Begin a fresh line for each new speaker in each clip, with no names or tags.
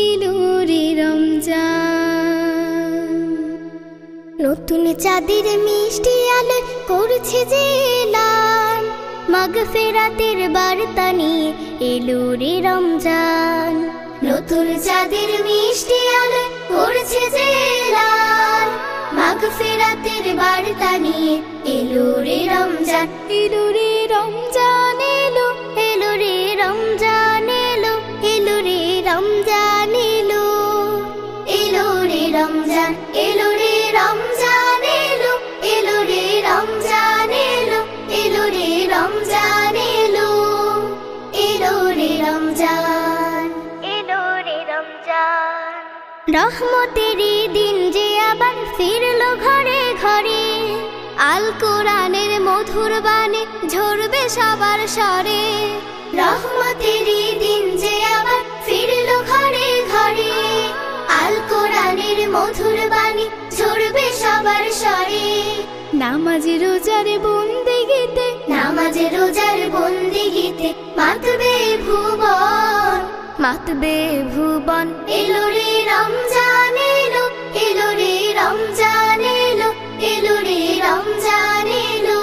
এলো রে রমজান, নতুন চাঁদের মিষ্টি আলো করছে যে এলান, মাগফিরাতের বার্তা নিয়ে এলো রে রমজান। নতুন চাঁদের মিষ্টি আলো করছে যে এলান, মাগফিরাতের বার্তা নিয়ে এলো রে রমজান। এলো রে রমজান, এলো এলো রে রমজান, এলো এলো রে রমজান, এলো এলো রে রমজান, এলো রে রমজান, এলো এলো রে রমজান, এলো এলো রে রমজান, এলো এলো রে রমজান, এলো রে রমজান। রহমতের দিন যে আবার ফিরলো ঘরে ঘরে, আল কোরআনের মধুর বাণী ঝরবে সবার স্বরে। রহমতের দিন যে আবার ফিরলো ঘরে ঘরে, আল কোরআনের মধুর বাণী ঝরবে সবার স্বরে। নামাজে রোজার বন্দেগীতে, নামাজে রোজার বন্দেগীতে মাতবে ভুবন, মাতবে ভুবন। এলো রে রমজান, এলো এলো রে রমজান, এলো এলো রে রমজান, এলো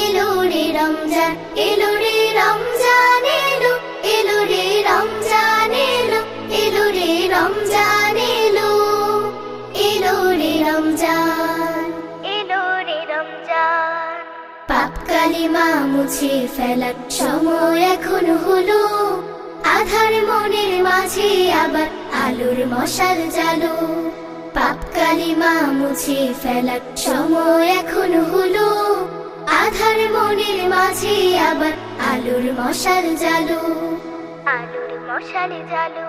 এলো রে রমজান, এলো রে রমজান, এলো এলো রে রমজান, এলো এলো রে রমজান, এলো এলো রে রমজান, এলো রে রমজান। পাপ কালিমা মুছে ফেলার সময় এখন হলো, আধার মনের মাঝে আবার আলোর মশাল জ্বালো। পাপ কালিমা মুছে ফেলার সময় এখন হলো, আধার মনের মাঝে আবার আলোর মশাল জ্বালো, আলোর মশাল জ্বালো।